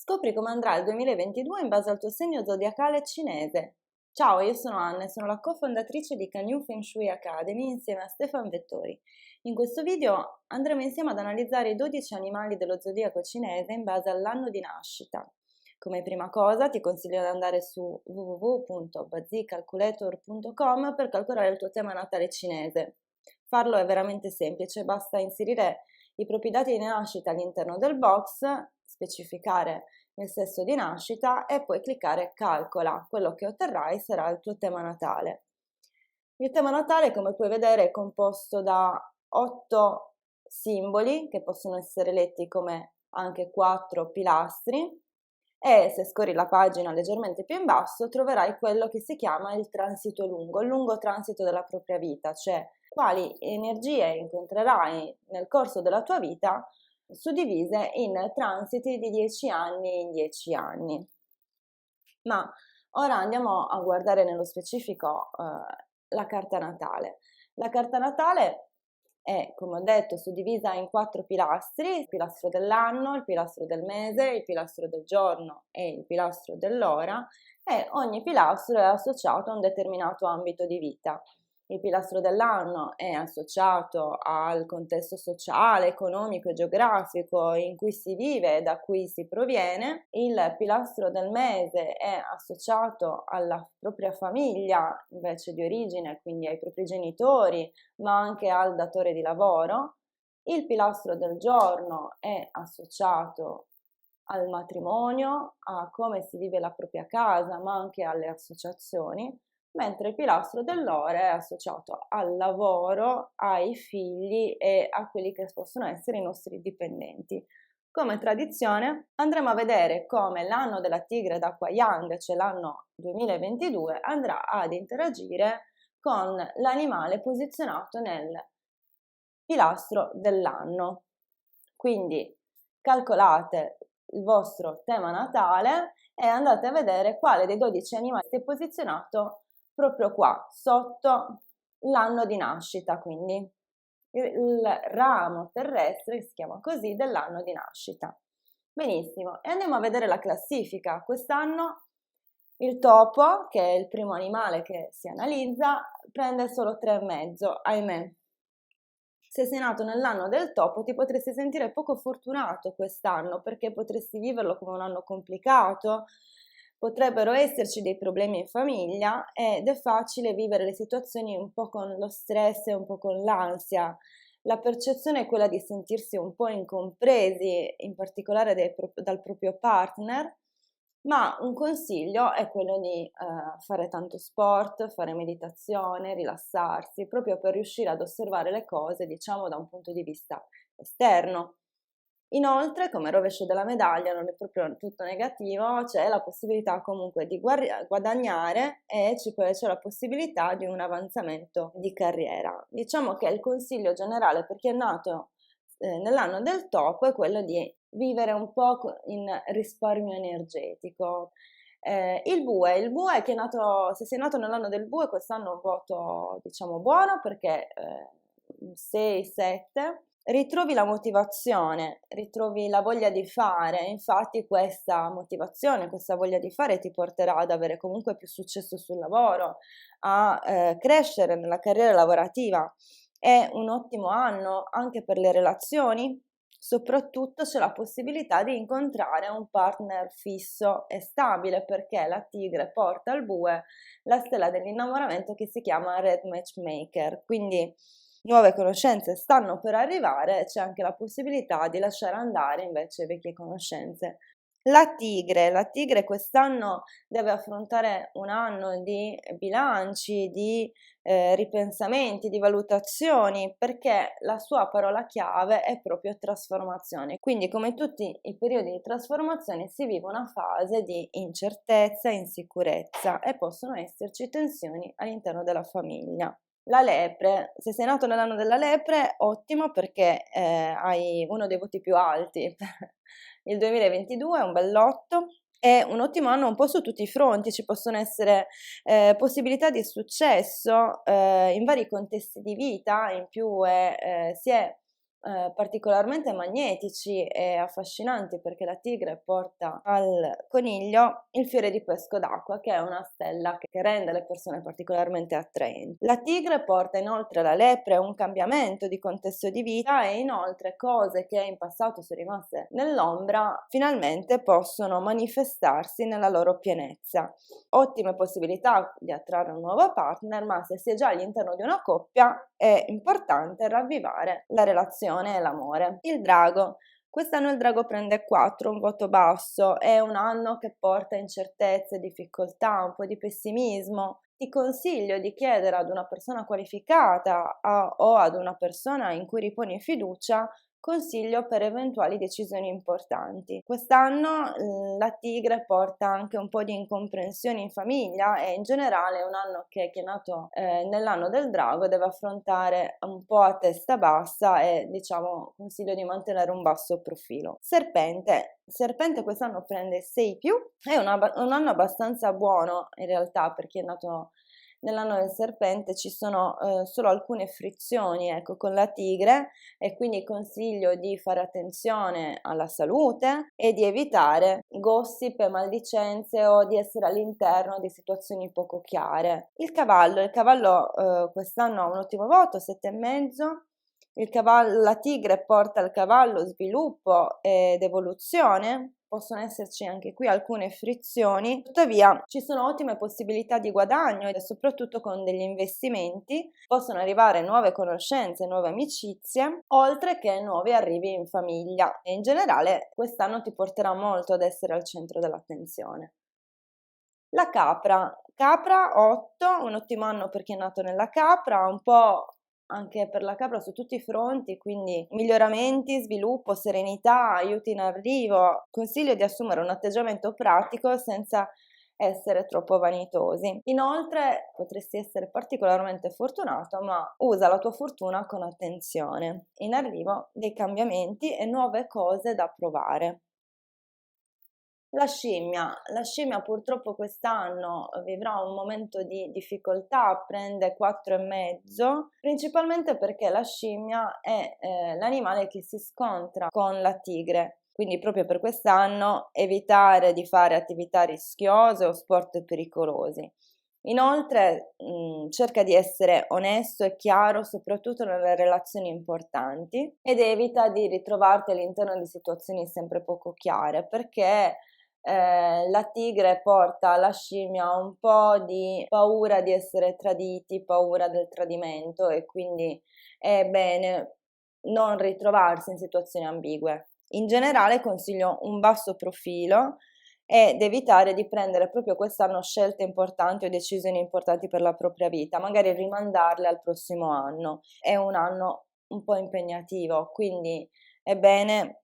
Scopri come andrà il 2022 in base al tuo segno zodiacale cinese. Ciao, io sono Anna e sono la cofondatrice di Canyu Feng Shui Academy insieme a Stefan Vettori. In questo video andremo insieme ad analizzare i 12 animali dello zodiaco cinese in base all'anno di nascita. Come prima cosa ti consiglio di andare su www.bazicalculator.com per calcolare il tuo tema natale cinese. Farlo è veramente semplice, basta inserire i propri dati di nascita all'interno del box, specificare il sesso di nascita e poi cliccare calcola. Quello che otterrai sarà il tuo tema natale. Il tema natale, come puoi vedere, è composto da 8 simboli che possono essere letti come anche 4 pilastri e se scorri la pagina leggermente più in basso troverai quello che si chiama il transito lungo, il lungo transito della propria vita, cioè quali energie incontrerai nel corso della tua vita suddivise in transiti di 10 anni in 10 anni. Ma ora andiamo a guardare nello specifico la carta natale. La carta natale è, come ho detto, suddivisa in 4 pilastri: il pilastro dell'anno, il pilastro del mese, il pilastro del giorno e il pilastro dell'ora, e ogni pilastro è associato a un determinato ambito di vita. Il pilastro dell'anno è associato al contesto sociale, economico e geografico in cui si vive e da cui si proviene. Il pilastro del mese è associato alla propria famiglia invece di origine, quindi ai propri genitori, ma anche al datore di lavoro. Il pilastro del giorno è associato al matrimonio, a come si vive la propria casa, ma anche alle associazioni, mentre il pilastro dell'ora è associato al lavoro, ai figli e a quelli che possono essere i nostri dipendenti. Come tradizione andremo a vedere come l'anno della tigre d'acqua Yang, cioè l'anno 2022, andrà ad interagire con l'animale posizionato nel pilastro dell'anno. Quindi calcolate il vostro tema natale e andate a vedere quale dei 12 animali è posizionato proprio qua, sotto l'anno di nascita, quindi il ramo terrestre, si chiama così, dell'anno di nascita. Benissimo, e andiamo a vedere la classifica. Quest'anno il topo, che è il primo animale che si analizza, prende solo 3,5, ahimè. Se sei nato nell'anno del topo ti potresti sentire poco fortunato quest'anno perché potresti viverlo come un anno complicato, potrebbero esserci dei problemi in famiglia ed è facile vivere le situazioni un po' con lo stress e un po' con l'ansia. La percezione è quella di sentirsi un po' incompresi, in particolare dal proprio partner, ma un consiglio è quello di fare tanto sport, fare meditazione, rilassarsi, proprio per riuscire ad osservare le cose, diciamo, da un punto di vista esterno. Inoltre, come rovescio della medaglia, non è proprio tutto negativo, c'è la possibilità comunque di guadagnare e c'è la possibilità di un avanzamento di carriera. Diciamo che il consiglio generale per chi è nato nell'anno del topo è quello di vivere un po' in risparmio energetico. Il bue che è nato, se sei nato nell'anno del bue, quest'anno è un voto diciamo buono perché 6, 7, ritrovi la motivazione, ritrovi la voglia di fare, infatti questa motivazione, questa voglia di fare ti porterà ad avere comunque più successo sul lavoro, a crescere nella carriera lavorativa. È un ottimo anno anche per le relazioni, soprattutto c'è la possibilità di incontrare un partner fisso e stabile perché la tigre porta al bue la stella dell'innamoramento che si chiama Red Matchmaker, quindi nuove conoscenze stanno per arrivare, c'è anche la possibilità di lasciare andare invece vecchie conoscenze. La tigre quest'anno deve affrontare un anno di bilanci, di ripensamenti, di valutazioni, perché la sua parola chiave è proprio trasformazione. Quindi, come tutti i periodi di trasformazione, si vive una fase di incertezza, insicurezza e possono esserci tensioni all'interno della famiglia. La lepre, se sei nato nell'anno della lepre, ottimo perché hai uno dei voti più alti. Il 2022 è un bell'otto, è un ottimo anno un po' su tutti i fronti, ci possono essere possibilità di successo in vari contesti di vita, in più si è particolarmente magnetici e affascinanti, perché la tigre porta al coniglio il fiore di pesco d'acqua, che è una stella che rende le persone particolarmente attraenti. La tigre porta inoltre alla lepre un cambiamento di contesto di vita, e inoltre cose che in passato sono rimaste nell'ombra finalmente possono manifestarsi nella loro pienezza. Ottime possibilità di attrarre un nuovo partner, ma se si è già all'interno di una coppia è importante ravvivare la relazione e l'amore. Il drago. Quest'anno il drago prende 4, un voto basso, è un anno che porta incertezze, difficoltà, un po' di pessimismo. Ti consiglio di chiedere ad una persona qualificata o ad una persona in cui riponi fiducia consiglio per eventuali decisioni importanti. Quest'anno la tigre porta anche un po' di incomprensioni in famiglia, e in generale è un anno che chi è nato nell'anno del drago deve affrontare un po' a testa bassa, e diciamo consiglio di mantenere un basso profilo. Serpente quest'anno prende 6+, è un anno abbastanza buono in realtà per chi è nato nell'anno del serpente. Ci sono solo alcune frizioni, ecco, con la tigre, e quindi consiglio di fare attenzione alla salute e di evitare gossip e maldicenze, o di essere all'interno di situazioni poco chiare. Il cavallo quest'anno ha un ottimo voto, 7,5. La tigre porta al cavallo sviluppo ed evoluzione. Possono esserci anche qui alcune frizioni, tuttavia ci sono ottime possibilità di guadagno, e soprattutto con degli investimenti possono arrivare nuove conoscenze, nuove amicizie, oltre che nuovi arrivi in famiglia, e in generale quest'anno ti porterà molto ad essere al centro dell'attenzione. La capra 8, un ottimo anno per chi è nato nella capra, un po' anche per la capra su tutti i fronti, quindi miglioramenti, sviluppo, serenità, aiuti in arrivo. Consiglio di assumere un atteggiamento pratico senza essere troppo vanitosi. Inoltre potresti essere particolarmente fortunato, ma usa la tua fortuna con attenzione. In arrivo dei cambiamenti e nuove cose da provare. La scimmia purtroppo quest'anno vivrà un momento di difficoltà, prende 4,5, principalmente perché la scimmia è l'animale che si scontra con la tigre, quindi proprio per quest'anno evitare di fare attività rischiose o sport pericolosi. Inoltre cerca di essere onesto e chiaro soprattutto nelle relazioni importanti, ed evita di ritrovarti all'interno di situazioni sempre poco chiare, perché la tigre porta alla scimmia un po' di paura di essere traditi, paura del tradimento, e quindi è bene non ritrovarsi in situazioni ambigue. In generale consiglio un basso profilo ed evitare di prendere proprio quest'anno scelte importanti o decisioni importanti per la propria vita, magari rimandarle al prossimo anno. È un anno un po' impegnativo, quindi è bene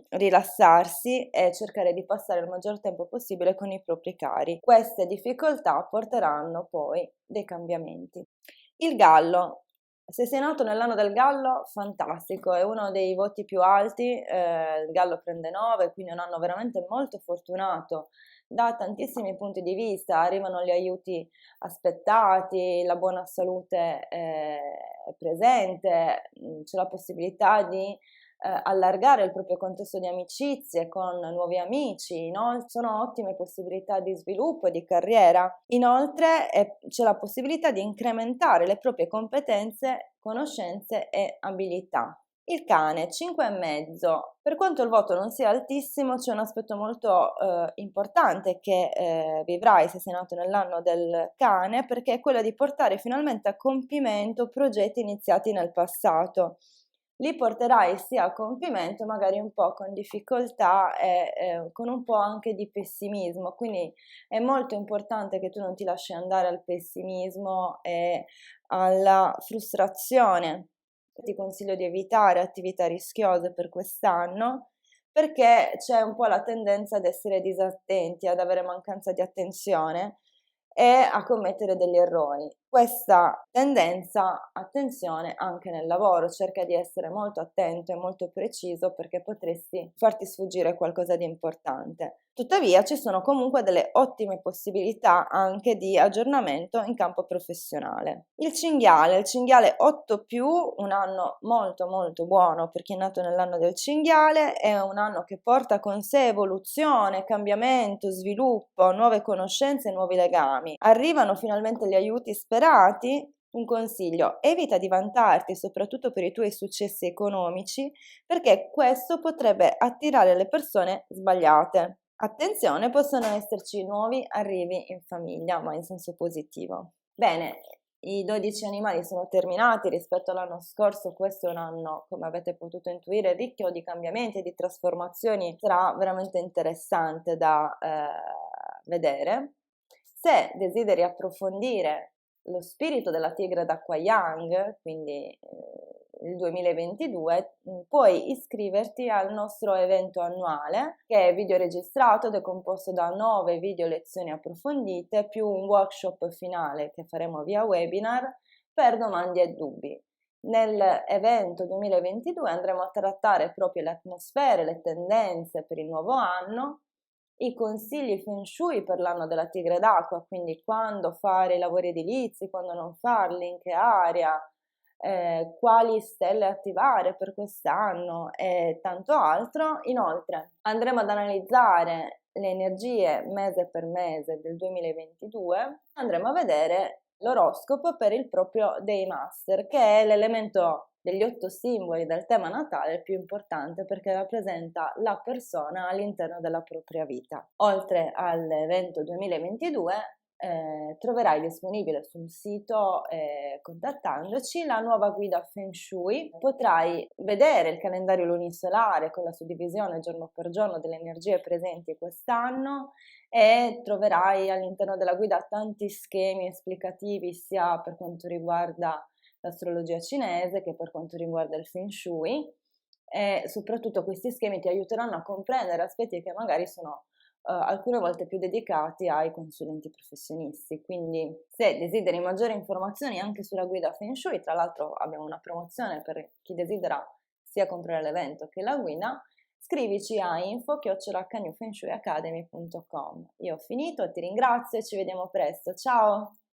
rilassarsi e cercare di passare il maggior tempo possibile con i propri cari. Queste difficoltà porteranno poi dei cambiamenti. Il gallo. Se sei nato nell'anno del gallo, fantastico, è uno dei voti più alti, il gallo prende 9, quindi è un anno veramente molto fortunato da tantissimi punti di vista, arrivano gli aiuti aspettati, la buona salute è presente, c'è la possibilità di allargare il proprio contesto di amicizie con nuovi amici, inoltre sono ottime possibilità di sviluppo e di carriera. Inoltre c'è la possibilità di incrementare le proprie competenze, conoscenze e abilità. Il cane 5,5. Per quanto il voto non sia altissimo, c'è un aspetto molto importante che vivrai se sei nato nell'anno del cane, perché è quello di portare finalmente a compimento progetti iniziati nel passato. Li porterai sia a compimento, magari un po' con difficoltà e con un po' anche di pessimismo, quindi è molto importante che tu non ti lasci andare al pessimismo e alla frustrazione. Ti consiglio di evitare attività rischiose per quest'anno, perché c'è un po' la tendenza ad essere disattenti, ad avere mancanza di attenzione e a commettere degli errori. questa tendenza, attenzione, anche nel lavoro, cerca di essere molto attento e molto preciso perché potresti farti sfuggire qualcosa di importante. Tuttavia ci sono comunque delle ottime possibilità anche di aggiornamento in campo professionale. Il cinghiale 8 più, un anno molto molto buono per chi è nato nell'anno del cinghiale, è un anno che porta con sé evoluzione, cambiamento, sviluppo, nuove conoscenze, nuovi legami. Arrivano finalmente gli aiuti sperati. Un consiglio: evita di vantarti soprattutto per i tuoi successi economici, perché questo potrebbe attirare le persone sbagliate. Attenzione, possono esserci nuovi arrivi in famiglia, ma in senso positivo. Bene, i 12 animali sono terminati rispetto all'anno scorso. Questo è un anno, come avete potuto intuire, ricco di cambiamenti e di trasformazioni. Sarà veramente interessante da vedere. Se desideri approfondire lo spirito della tigre d'acqua Yang, quindi il 2022, puoi iscriverti al nostro evento annuale, che è video registrato ed è composto da 9 video lezioni approfondite più un workshop finale che faremo via webinar per domande e dubbi. Nell'evento 2022 andremo a trattare proprio le atmosfere, le tendenze per il nuovo anno, i consigli Feng Shui per l'anno della tigre d'acqua, quindi quando fare i lavori edilizi, quando non farli, in che area, quali stelle attivare per quest'anno e tanto altro. Inoltre andremo ad analizzare le energie mese per mese del 2022, andremo a vedere l'oroscopo per il proprio Day Master, che è l'elemento degli 8 simboli del tema natale più importante perché rappresenta la persona all'interno della propria vita. Oltre all'evento 2022 troverai disponibile sul sito, contattandoci, la nuova guida Feng Shui. Potrai vedere il calendario lunisolare con la suddivisione giorno per giorno delle energie presenti quest'anno e troverai all'interno della guida tanti schemi esplicativi sia per quanto riguarda l'astrologia cinese che per quanto riguarda il Feng Shui, e soprattutto questi schemi ti aiuteranno a comprendere aspetti che magari sono alcune volte più dedicati ai consulenti professionisti. Quindi se desideri maggiori informazioni anche sulla guida Feng Shui, tra l'altro abbiamo una promozione per chi desidera sia comprare l'evento che la guida, scrivici a info@newfengshuiacademy.com. Io ho finito, ti ringrazio e ci vediamo presto. Ciao!